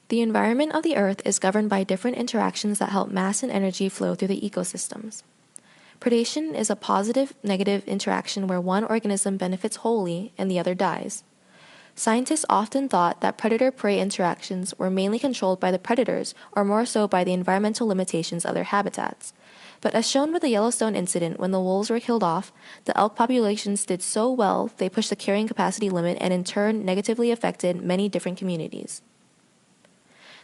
The environment of the Earth is governed by different interactions that help mass and energy flow through the ecosystems. Predation is a positive-negative interaction where one organism benefits wholly and the other dies. Scientists often thought that predator-prey interactions were mainly controlled by the predators or more so by the environmental limitations of their habitats. But as shown with the Yellowstone incident when the wolves were killed off, the elk populations did so well they pushed the carrying capacity limit and in turn negatively affected many different communities.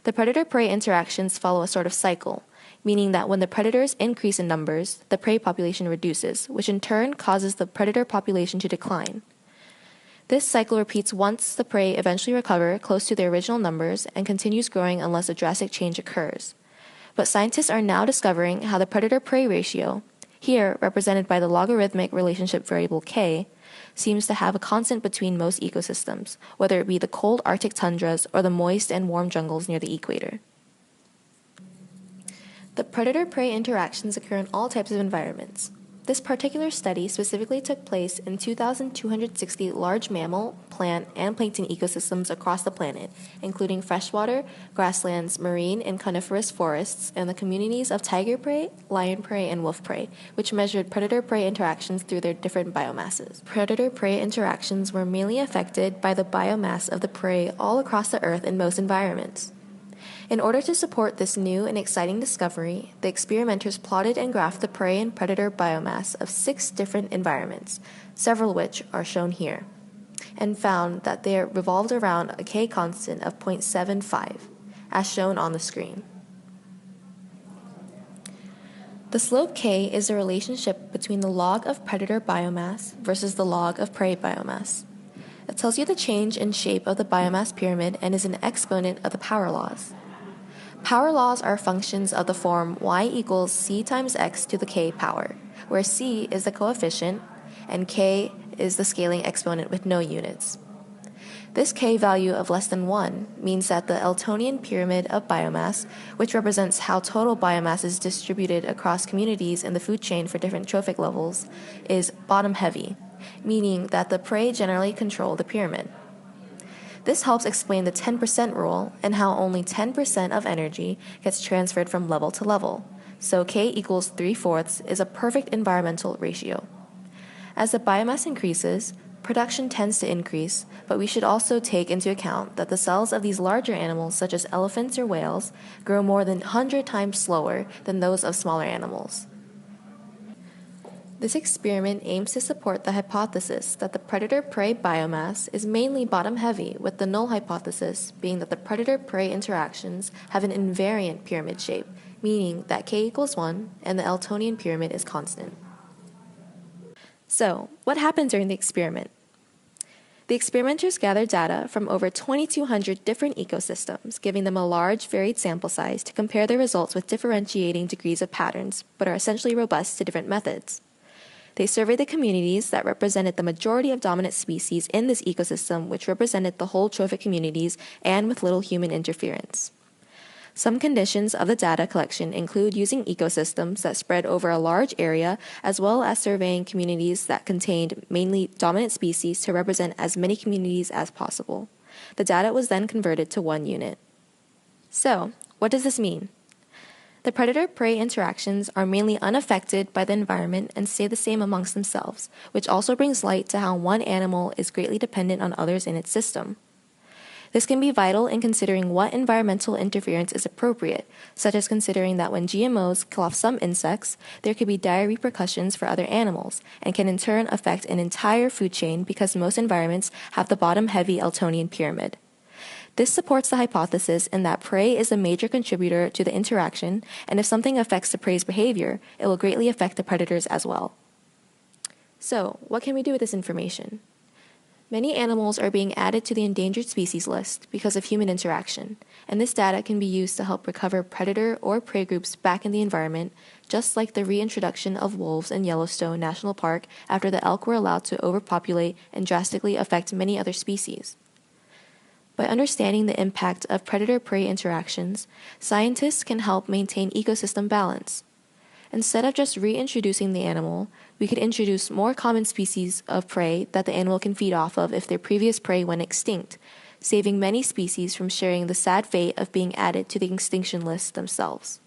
The predator-prey interactions follow a sort of cycle, meaning that when the predators increase in numbers, the prey population reduces, which in turn causes the predator population to decline. This cycle repeats once the prey eventually recover close to their original numbers and continues growing unless a drastic change occurs. But scientists are now discovering how the predator-prey ratio, here represented by the logarithmic relationship variable k, seems to have a constant between most ecosystems, whether it be the cold Arctic tundras or the moist and warm jungles near the equator. The predator-prey interactions occur in all types of environments. This particular study specifically took place in 2,260 large mammal, plant, and plankton ecosystems across the planet, including freshwater, grasslands, marine, and coniferous forests, and the communities of tiger prey, lion prey, and wolf prey, which measured predator-prey interactions through their different biomasses. Predator-prey interactions were mainly affected by the biomass of the prey all across the Earth in most environments. In order to support this new and exciting discovery, the experimenters plotted and graphed the prey and predator biomass of 6 different environments, several of which are shown here, and found that they revolved around a K constant of 0.75, as shown on the screen. The slope K is the relationship between the log of predator biomass versus the log of prey biomass. It tells you the change in shape of the biomass pyramid and is an exponent of the power laws. Power laws are functions of the form y equals c times x to the k power, where c is the coefficient and k is the scaling exponent with no units. This k value of less than 1 means that the Eltonian pyramid of biomass, which represents how total biomass is distributed across communities in the food chain for different trophic levels, is bottom heavy, meaning that the prey generally control the pyramid. This helps explain the 10% rule and how only 10% of energy gets transferred from level to level, so K equals 3/4 is a perfect environmental ratio. As the biomass increases, production tends to increase, but we should also take into account that the cells of these larger animals, such as elephants or whales, grow more than 100 times slower than those of smaller animals. This experiment aims to support the hypothesis that the predator-prey biomass is mainly bottom-heavy, with the null hypothesis being that the predator-prey interactions have an invariant pyramid shape, meaning that K equals 1 and the Eltonian pyramid is constant. So, what happened during the experiment? The experimenters gathered data from over 2,200 different ecosystems, giving them a large, varied sample size to compare their results with differentiating degrees of patterns, but are essentially robust to different methods. They surveyed the communities that represented the majority of dominant species in this ecosystem, which represented the whole trophic communities and with little human interference. Some conditions of the data collection include using ecosystems that spread over a large area, as well as surveying communities that contained mainly dominant species to represent as many communities as possible. The data was then converted to one unit. So, what does this mean? The predator-prey interactions are mainly unaffected by the environment and stay the same amongst themselves, which also brings light to how one animal is greatly dependent on others in its system. This can be vital in considering what environmental interference is appropriate, such as considering that when GMOs kill off some insects, there could be dire repercussions for other animals, and can in turn affect an entire food chain because most environments have the bottom-heavy Eltonian pyramid. This supports the hypothesis in that prey is a major contributor to the interaction, and if something affects the prey's behavior, it will greatly affect the predators as well. So, what can we do with this information? Many animals are being added to the endangered species list because of human interaction, and this data can be used to help recover predator or prey groups back in the environment, just like the reintroduction of wolves in Yellowstone National Park after the elk were allowed to overpopulate and drastically affect many other species. By understanding the impact of predator-prey interactions, scientists can help maintain ecosystem balance. Instead of just reintroducing the animal, we could introduce more common species of prey that the animal can feed off of if their previous prey went extinct, saving many species from sharing the sad fate of being added to the extinction list themselves.